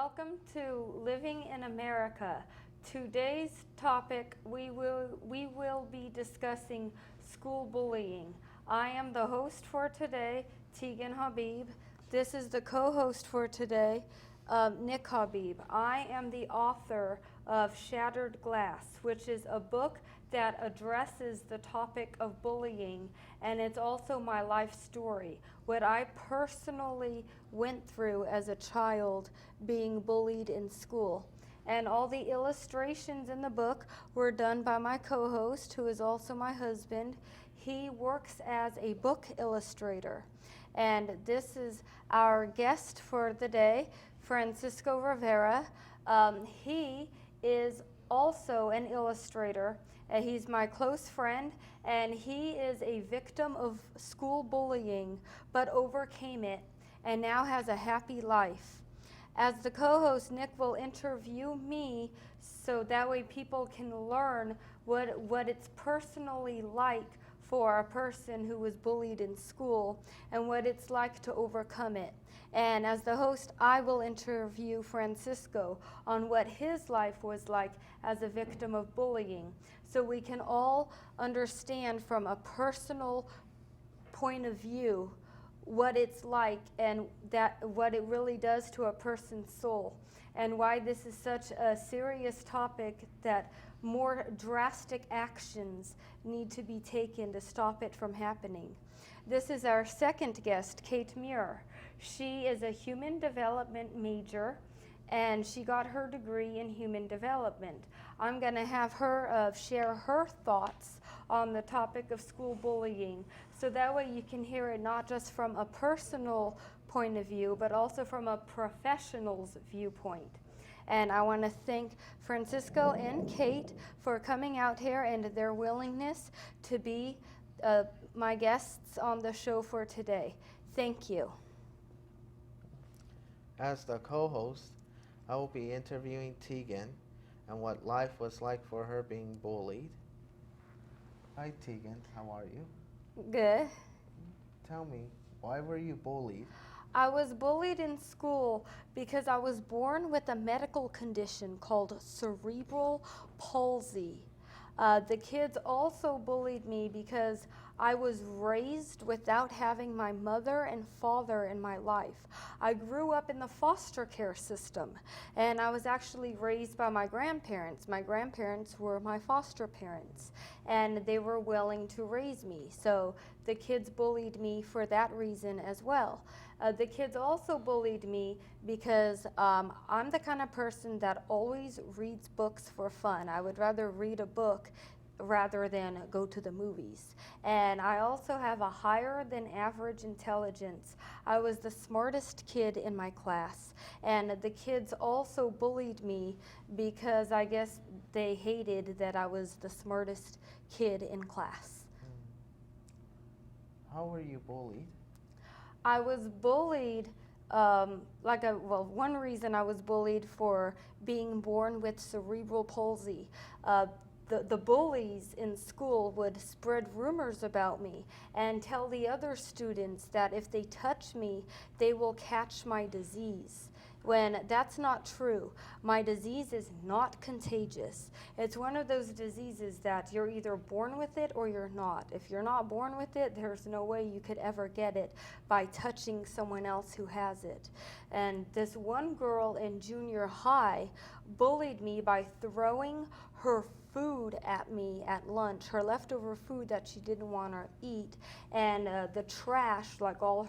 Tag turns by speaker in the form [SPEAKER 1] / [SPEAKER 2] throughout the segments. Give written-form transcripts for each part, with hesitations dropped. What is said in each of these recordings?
[SPEAKER 1] Welcome to Living in America. Today's topic, we will be discussing school bullying. I am the host for today, Tegan Habeb. This is the co-host for today, Nick Habib. I am the author of Shattered Glass, which is a book that addresses the topic of bullying, and it's also my life story, what I personally went through as a child being bullied in school. And all the illustrations in the book were done by my co-host, who is also my husband. He works as a book illustrator. And this is our guest for the day, Francisco Rivera. He is also an illustrator. He's my close friend, and he is a victim of school bullying, but overcame it, and now has a happy life. As the co-host, Nick will interview me so that way people can learn what it's personally like for a person who was bullied in school and what it's like to overcome it. And as the host, I will interview Francisco on what his life was like as a victim of bullying, so we can all understand from a personal point of view what it's like and that what it really does to a person's soul, and why this is such a serious topic that more drastic actions need to be taken to stop it from happening. This is our second guest, Kate Muir. She is a human development major, and she got her degree in human development. I'm going to have her share her thoughts on the topic of school bullying, so that way you can hear it not just from a personal point of view, but also from a professional's viewpoint. And I want to thank Francisco and Kate for coming out here and their willingness to be my guests on the show for today. Thank you.
[SPEAKER 2] As the co-host, I will be interviewing Tegan and what life was like for her being bullied. Hi Tegan, how are you?
[SPEAKER 1] Good.
[SPEAKER 2] Tell me, why were you bullied?
[SPEAKER 1] I was bullied in school because I was born with a medical condition called cerebral palsy. The kids also bullied me because I was raised without having my mother and father in my life. I grew up in the foster care system, and I was actually raised by my grandparents. My grandparents were my foster parents, and they were willing to raise me. So the kids bullied me for that reason as well. The kids also bullied me because I'm the kind of person that always reads books for fun. I would rather read a book rather than go to the movies. And I also have a higher than average intelligence. I was the smartest kid in my class, and the kids also bullied me because I guess they hated that I was the smartest kid in class.
[SPEAKER 2] How were you bullied?
[SPEAKER 1] I was bullied, one reason I was bullied for being born with cerebral palsy. The bullies in school would spread rumors about me and tell the other students that if they touch me, they will catch my disease, when that's not true. My disease is not contagious. It's one of those diseases that you're either born with it or you're not. If you're not born with it, there's no way you could ever get it by touching someone else who has it. And this one girl in junior high bullied me by throwing her food at me at lunch, her leftover food that she didn't want to eat, and the trash, like all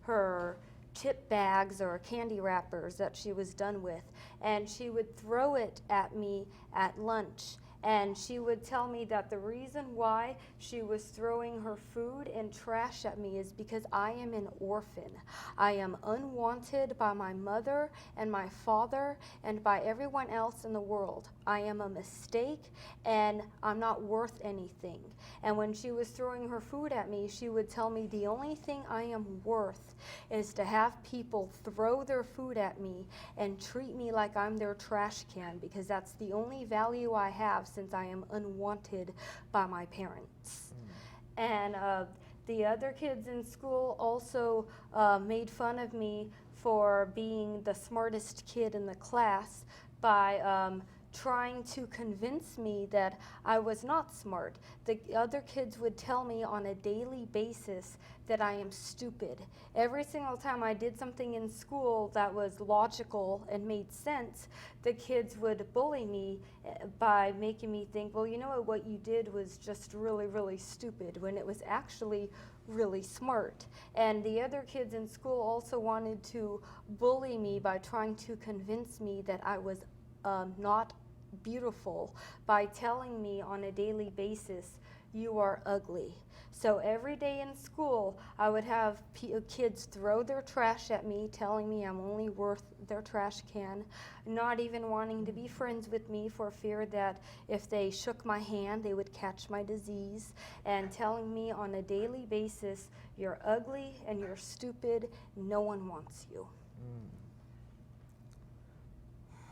[SPEAKER 1] her chip bags or candy wrappers that she was done with, and she would throw it at me at lunch. And she would tell me that the reason why she was throwing her food and trash at me is because I am an orphan. I am unwanted by my mother and my father and by everyone else in the world. I am a mistake and I'm not worth anything. And when she was throwing her food at me, she would tell me the only thing I am worth is to have people throw their food at me and treat me like I'm their trash can, because that's the only value I have since I am unwanted by my parents. And The other kids in school also made fun of me for being the smartest kid in the class by trying to convince me that I was not smart. The other kids would tell me on a daily basis that I am stupid. Every single time I did something in school that was logical and made sense, the kids would bully me by making me think, well, you know what you did was just really, really stupid, when it was actually really smart. And the other kids in school also wanted to bully me by trying to convince me that I was not beautiful, by telling me on a daily basis, you are ugly. So every day in school, I would have kids throw their trash at me, telling me I'm only worth their trash can, not even wanting to be friends with me for fear that if they shook my hand, they would catch my disease, and telling me on a daily basis, you're ugly and you're stupid, no one wants you.
[SPEAKER 2] Mm.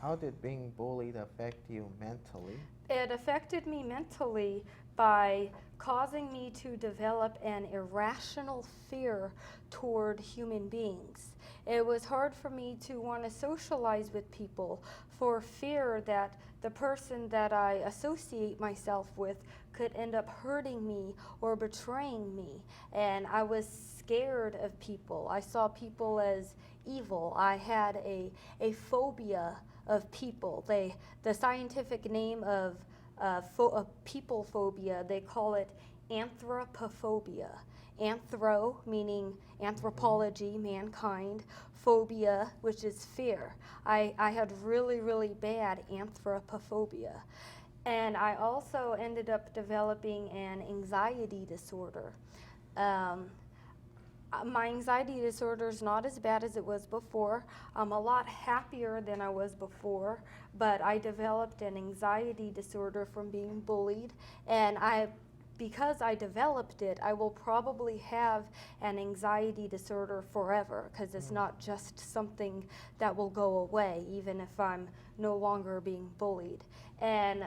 [SPEAKER 2] How did being bullied affect you mentally?
[SPEAKER 1] It affected me mentally by causing me to develop an irrational fear toward human beings. It was hard for me to want to socialize with people for fear that the person that I associate myself with could end up hurting me or betraying me. And I was scared of people. I saw people as evil. I had a phobia of people. The scientific name of people phobia, they call it anthropophobia. Anthro, meaning anthropology, mankind. Phobia, which is fear. I had really, really bad anthropophobia. And I also ended up developing an anxiety disorder. My anxiety disorder is not as bad as it was before. I'm a lot happier than I was before, but I developed an anxiety disorder from being bullied, and because I developed it, I will probably have an anxiety disorder forever, because it's not just something that will go away, even if I'm no longer being bullied. And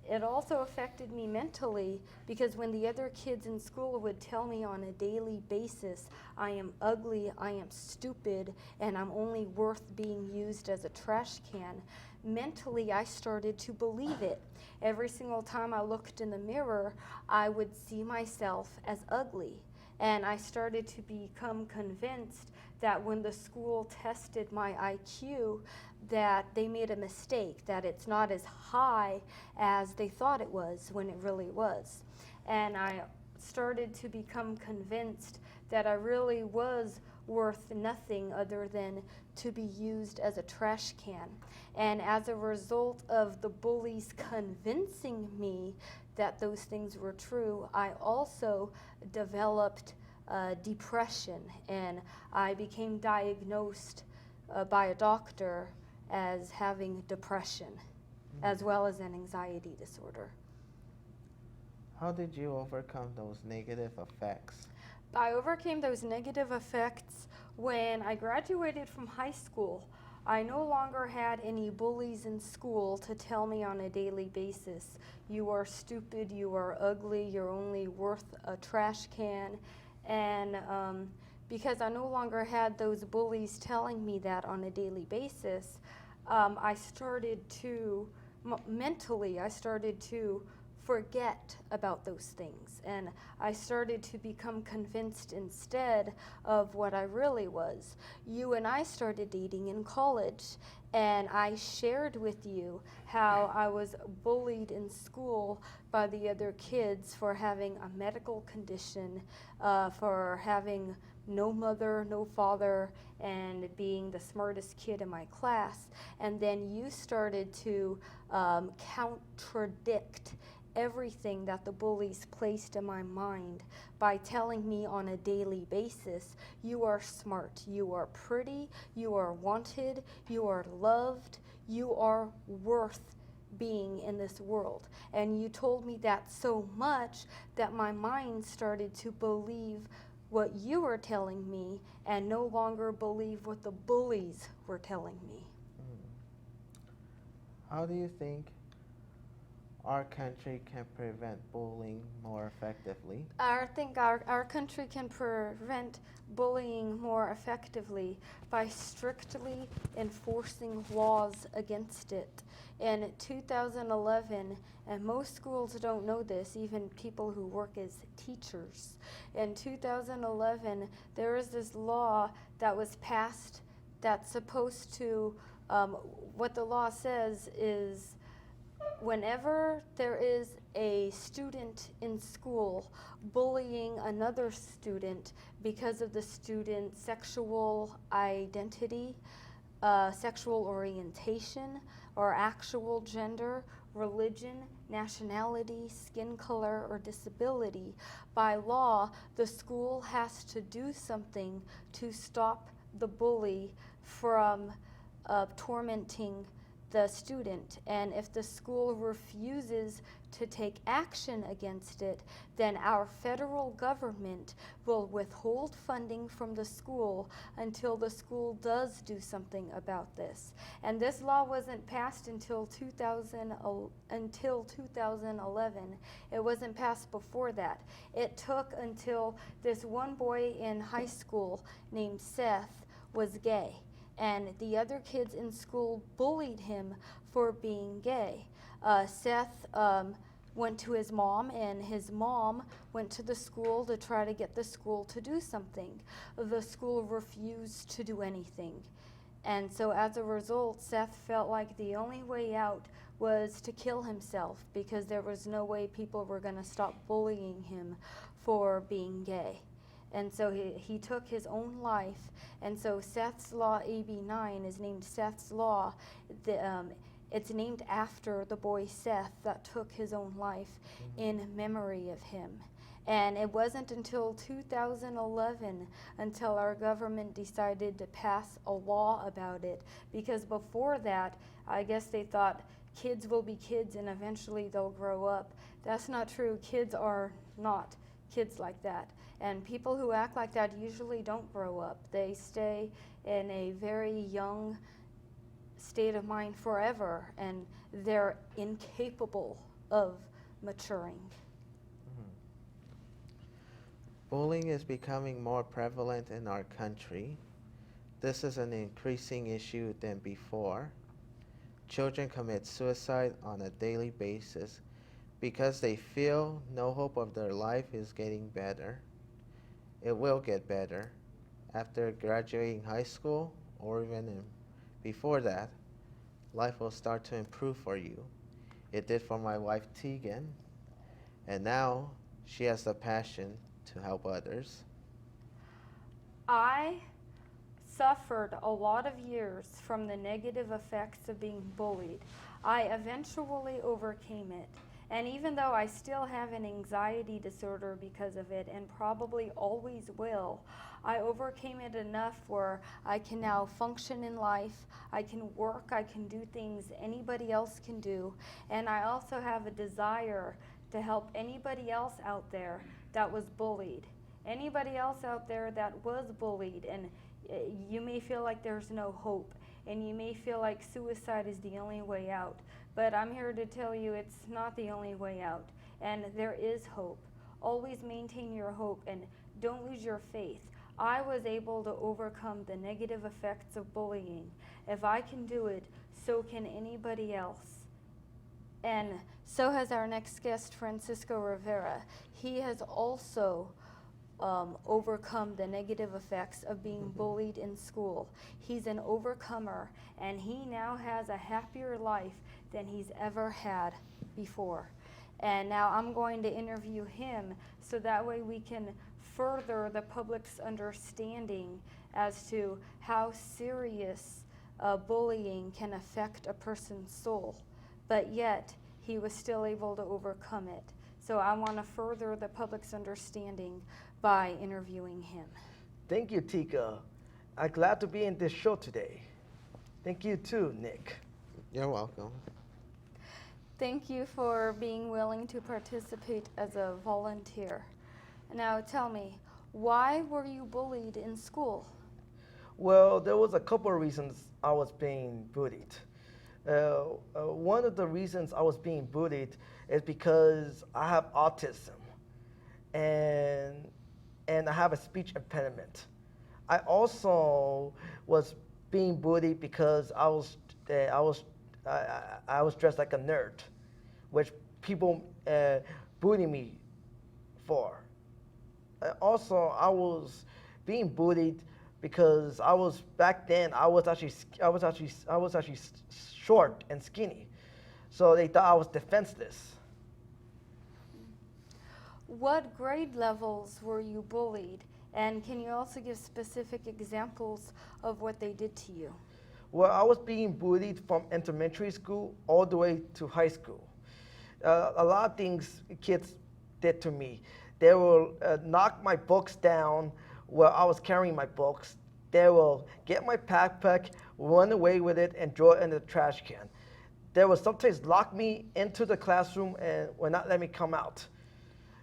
[SPEAKER 1] it also affected me mentally, because when the other kids in school would tell me on a daily basis, I am ugly, I am stupid, and I'm only worth being used as a trash can, mentally I started to believe it. Every single time I looked in the mirror, I would see myself as ugly. And I started to become convinced that when the school tested my IQ, that they made a mistake, that it's not as high as they thought it was when it really was. And I started to become convinced that I really was worth nothing other than to be used as a trash can. And as a result of the bullies convincing me that those things were true, I also developed depression, and I became diagnosed by a doctor as having depression, as well as an anxiety disorder.
[SPEAKER 2] How did you overcome those negative effects?
[SPEAKER 1] I overcame those negative effects when I graduated from high school. I no longer had any bullies in school to tell me on a daily basis, you are stupid, you are ugly, you're only worth a trash can. And because I no longer had those bullies telling me that on a daily basis, I started to, mentally, I started to forget about those things. And I started to become convinced instead of what I really was. You and I started dating in college, and I shared with you how I was bullied in school by the other kids for having a medical condition, for having no mother, no father, and being the smartest kid in my class. And then you started to contradict everything that the bullies placed in my mind by telling me on a daily basis, you are smart, you are pretty, you are wanted, you are loved, you are worth being in this world. And you told me that so much that my mind started to believe what you were telling me and no longer believe what the bullies were telling me.
[SPEAKER 2] How do you think our country can prevent bullying more effectively?
[SPEAKER 1] I think our country can prevent bullying more effectively by strictly enforcing laws against it. In 2011, and most schools don't know this, even people who work as teachers, in 2011, there is this law that was passed that's supposed to, what the law says is whenever there is a student in school bullying another student because of the student's sexual identity, sexual orientation, or actual gender, religion, nationality, skin color, or disability, by law, the school has to do something to stop the bully from tormenting the student. And if the school refuses to take action against it, then our federal government will withhold funding from the school until the school does do something about this. And this law wasn't passed until 2011. It wasn't passed before that. It took until this one boy in high school named Seth was gay, and the other kids in school bullied him for being gay. Seth went to his mom, and his mom went to the school to try to get the school to do something. The school refused to do anything. And so as a result, Seth felt like the only way out was to kill himself, because there was no way people were going to stop bullying him for being gay. And so he took his own life. And so Seth's Law AB 9 is named Seth's Law. It's named after the boy Seth that took his own life in memory of him. And it wasn't until 2011 until our government decided to pass a law about it, because before that, I guess they thought kids will be kids and eventually they'll grow up. That's not true. Kids are not kids like that. And people who act like that usually don't grow up. They stay in a very young state of mind forever, and they're incapable of maturing.
[SPEAKER 2] Bullying is becoming more prevalent in our country. This is an increasing issue than before. Children commit suicide on a daily basis because they feel no hope of their life is getting better. It will get better after graduating high school, or even before that. Life will start to improve for you. It did for my wife Tegan, and now she has the passion to help others.
[SPEAKER 1] I suffered a lot of years from the negative effects of being bullied. I eventually overcame it. And even though I still have an anxiety disorder because of it, and probably always will, I overcame it enough where I can now function in life, I can work, I can do things anybody else can do, and I also have a desire to help anybody else out there that was bullied. Anybody else out there that was bullied, and you may feel like there's no hope, and you may feel like suicide is the only way out. But I'm here to tell you it's not the only way out, and there is hope. Always maintain your hope and don't lose your faith. I was able to overcome the negative effects of bullying. If I can do it, so can anybody else. And so has our next guest, Francisco Rivera. He has also overcome the negative effects of being bullied in school. He's an overcomer, and he now has a happier life than he's ever had before. And now I'm going to interview him so that way we can further the public's understanding as to how serious bullying can affect a person's soul. But yet, he was still able to overcome it. So I want to further the public's understanding by interviewing him.
[SPEAKER 3] Thank you, Tika. I'm glad to be in this show today. Thank you too, Nick.
[SPEAKER 2] You're welcome.
[SPEAKER 1] Thank you for being willing to participate as a volunteer. Now tell me, why were you bullied in school?
[SPEAKER 3] Well, there was a couple of reasons I was being bullied. One of the reasons I was being bullied is because I have autism and I have a speech impediment. I also was being bullied because I was dressed like a nerd, which people bully me for. Also, I was being bullied because I was back then. I was actually short and skinny, so they thought I was defenseless.
[SPEAKER 1] What grade levels were you bullied? And can you also give specific examples of what they did to you?
[SPEAKER 3] Well, I was being bullied from elementary school all the way to high school. A lot of things kids did to me. They will knock my books down while I was carrying my books. They will get my backpack, run away with it, and throw it in the trash can. They will sometimes lock me into the classroom and will not let me come out.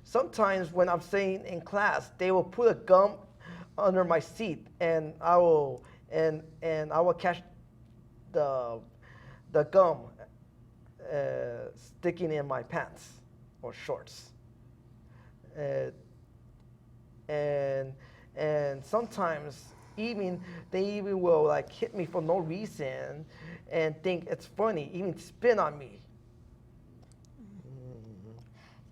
[SPEAKER 3] Sometimes when I'm sitting in class, they will put a gum under my seat, and I will catch the gum sticking in my pants or shorts. Uh, and sometimes even they even will like hit me for no reason and think it's funny, even spin on me.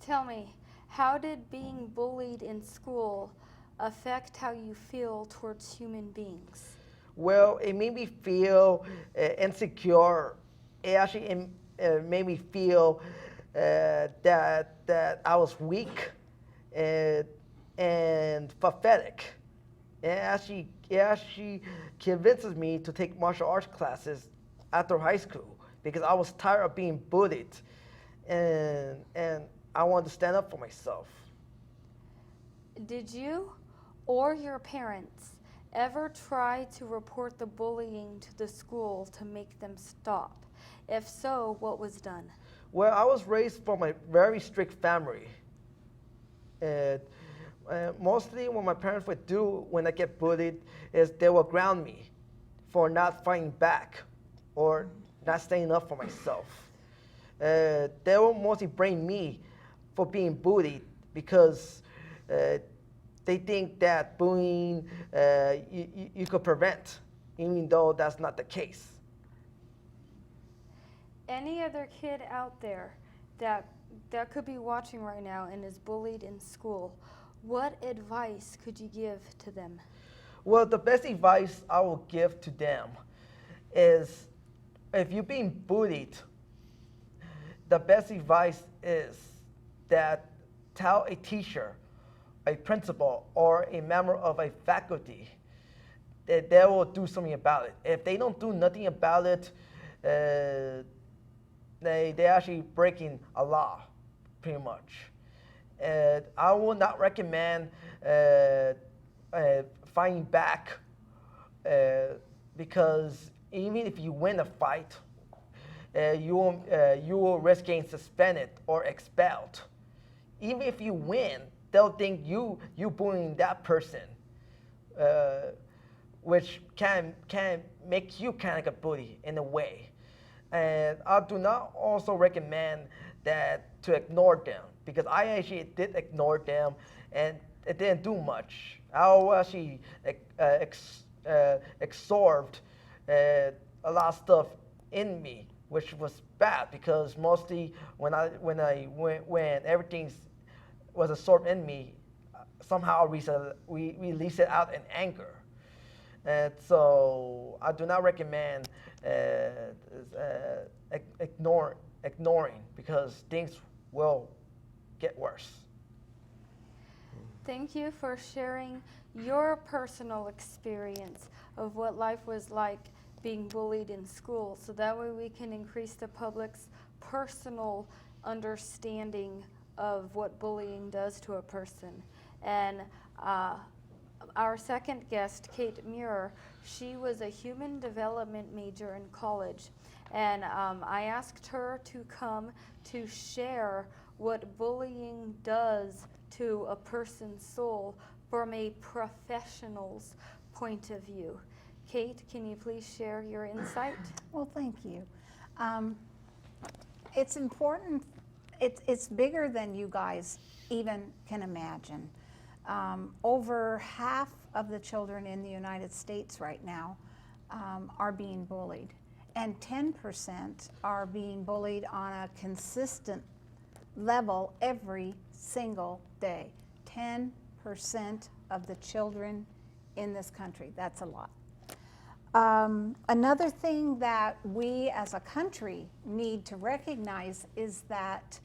[SPEAKER 1] Tell me, how did being bullied in school affect how you feel towards human beings?
[SPEAKER 3] Well, it made me feel insecure. It actually made me feel that I was weak and pathetic. It actually convinces me to take martial arts classes after high school because I was tired of being bullied, and I wanted to stand up for myself.
[SPEAKER 1] Did you or your parents ever try to report the bullying to the school to make them stop? If so, what was done?
[SPEAKER 3] Well, I was raised from a very strict family. And mostly what my parents would do when I get bullied is they will ground me for not fighting back or not standing up for myself. They will mostly blame me for being bullied because they think that bullying you could prevent, even though that's not the case.
[SPEAKER 1] Any other kid out there that could be watching right now and is bullied in school, what advice could you give to them?
[SPEAKER 3] Well, the best advice I will give to them is if you're being bullied, the best advice is that tell a teacher, a principal, or a member of a faculty that they will do something about it. If they don't do nothing about it, they actually breaking a law, pretty much. And I would not recommend fighting back because even if you win a fight, you will risk getting suspended or expelled. Even if you win, they'll think you bullying that person, which can make you kind of like a bully in a way. And I do not also recommend that to ignore them because I actually did ignore them and it didn't do much. I actually absorbed a lot of stuff in me, which was bad because mostly when everything was absorbed in me, somehow we release it out in anger. And so I do not recommend ignoring because things will get worse.
[SPEAKER 1] Thank you for sharing your personal experience of what life was like being bullied in school, so that way we can increase the public's personal understanding of what bullying does to a person. And our second guest, Kate Muir, she was a human development major in college, and I asked her to come to share what bullying does to a person's soul from a professional's point of view. Kate, can you please share your insight?
[SPEAKER 4] Well, thank you. Um, it's important, it's bigger than you guys even can imagine. Over half of the children in the United States right now are being bullied, and 10% are being bullied on a consistent level every single day. 10% of the children in this country, that's a lot. Another thing that we as a country need to recognize is that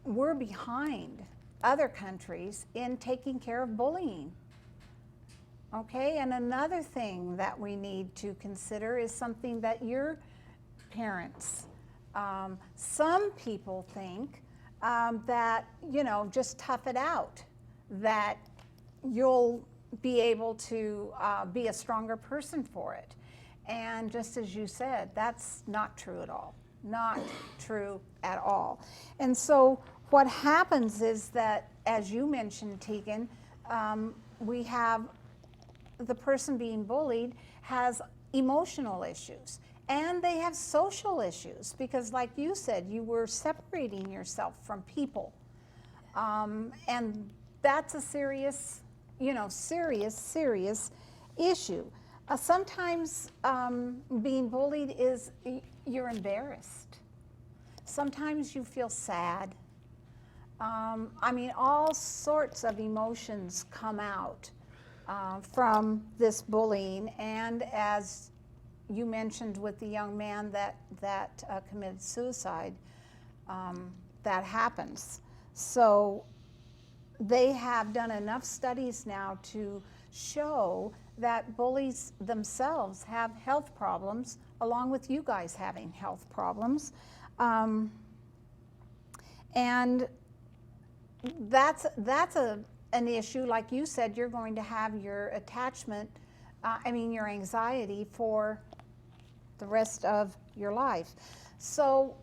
[SPEAKER 4] we're behind other countries in taking care of bullying. Okay, and another thing that we need to consider is something that your parents, some people think that, you know, just tough it out, that you'll be able to be a stronger person for it. And just as you said, that's not true at all. Not true at all. And so what happens is that, as you mentioned, Tegan, we have the person being bullied has emotional issues, and they have social issues, because like you said, you were separating yourself from people. And that's a serious, you know, serious issue. Sometimes being bullied is you're embarrassed. Sometimes you feel sad. I mean, all sorts of emotions come out from this bullying, and as you mentioned with the young man that committed suicide, that happens. So they have done enough studies now to show that bullies themselves have health problems, along with you guys having health problems. And that's an issue. Like you said, you're going to have your attachment, your anxiety for the rest of your life. So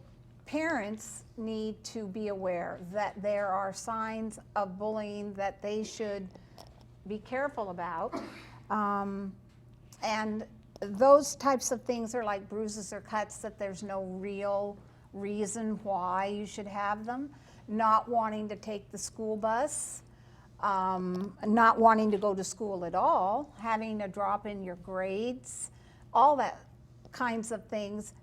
[SPEAKER 4] parents need to be aware that there are signs of bullying that they should be careful about. And those types of things are like bruises or cuts that there's no real reason why you should have them. Not wanting to take the school bus, not wanting to go to school at all, having a drop in your grades, all that kinds of things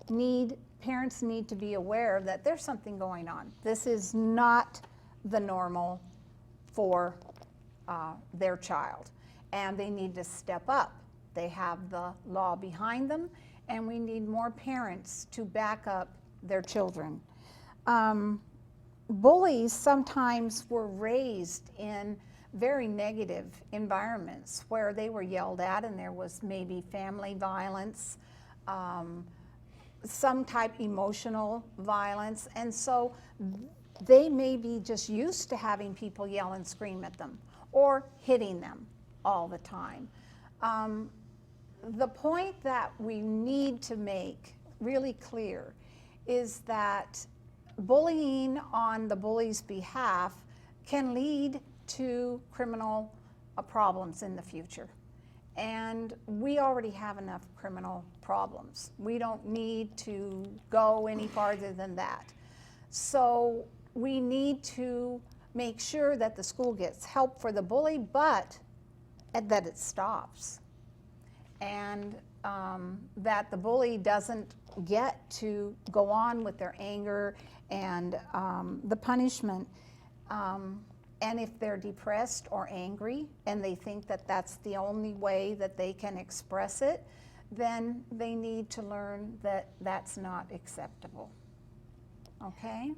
[SPEAKER 4] parents need to be aware that there's something going on. This is not the normal for their child, and they need to step up. They have the law behind them, and we need more parents to back up their children. Bullies sometimes were raised in very negative environments where they were yelled at, and there was maybe family violence, some type emotional violence, and so they may be just used to having people yell and scream at them or hitting them all the time. The point that we need to make really clear is that bullying on the bully's behalf can lead to criminal problems in the future. And we already have enough criminal problems. We don't need to go any farther than that. So we need to make sure that the school gets help for the bully, but that it stops. And that the bully doesn't get to go on with their anger and the punishment. And if they're depressed or angry and they think that that's the only way that they can express it, then they need to learn that that's not acceptable. Okay?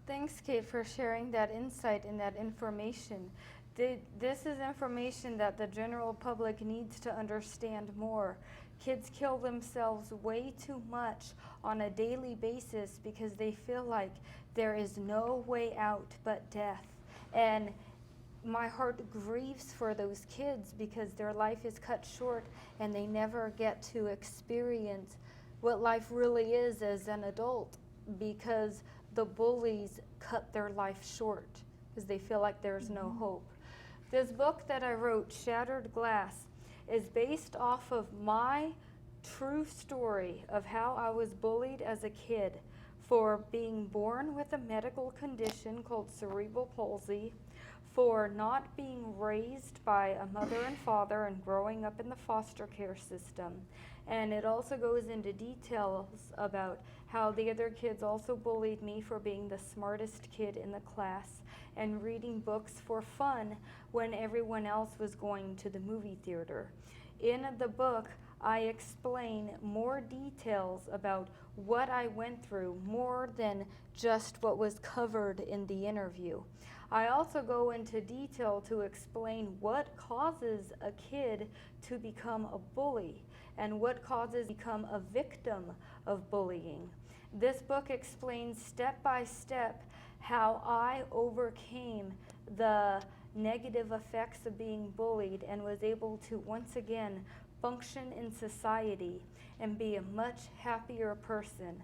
[SPEAKER 1] Thanks, Kate, for sharing that insight and that information. This is information that the general public needs to understand more. Kids kill themselves way too much on a daily basis because they feel like there is no way out but death. And my heart grieves for those kids because their life is cut short and they never get to experience what life really is as an adult because the bullies cut their life short because they feel like there's no hope. This book that I wrote, Shattered Glass, is based off of my true story of how I was bullied as a kid for being born with a medical condition called cerebral palsy, for not being raised by a mother and father and growing up in the foster care system. And it also goes into details about how the other kids also bullied me for being the smartest kid in the class and reading books for fun when everyone else was going to the movie theater. In the book, I explain more details about what I went through, more than just what was covered in the interview. I also go into detail to explain what causes a kid to become a bully and what causes become a victim of bullying. This book explains step by step how I overcame the negative effects of being bullied and was able to once again function in society and be a much happier person.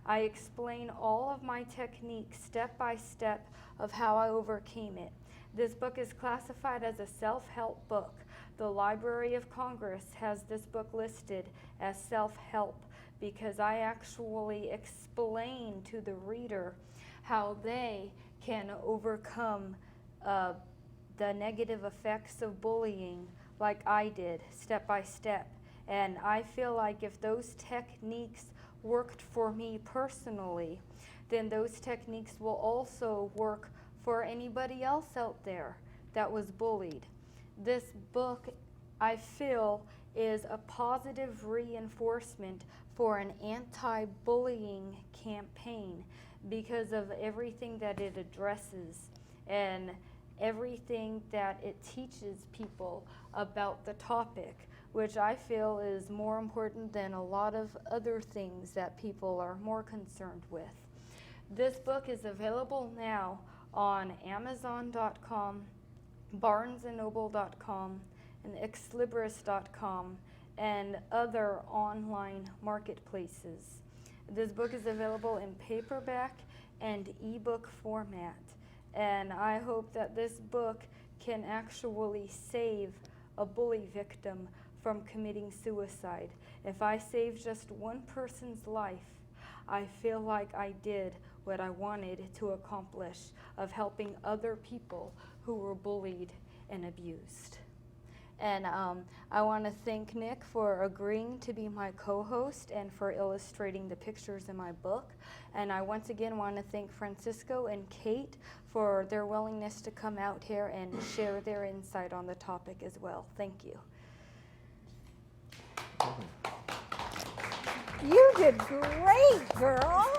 [SPEAKER 1] I explain all of my techniques step by step of how I overcame it. This book is classified as a self-help book. The Library of Congress has this book listed as self-help because I actually explain to the reader how they can overcome the negative effects of bullying like I did, step by step. And I feel like if those techniques worked for me personally, then those techniques will also work for anybody else out there that was bullied. This book, I feel, is a positive reinforcement for an anti-bullying campaign because of everything that it addresses and everything that it teaches people about the topic, which I feel is more important than a lot of other things that people are more concerned with. This book is available now on Amazon.com, BarnesandNoble.com, and Exlibris.com, and other online marketplaces. This book is available in paperback and ebook format, and I hope that this book can actually save a bully victim from committing suicide. If I save just one person's life, I feel like I did what I wanted to accomplish of helping other people who were bullied and abused. And I want to thank Nick for agreeing to be my co-host and for illustrating the pictures in my book. And I once again want to thank Francisco and Kate for their willingness to come out here and share their insight on the topic as well. Thank you.
[SPEAKER 4] You did great, girl.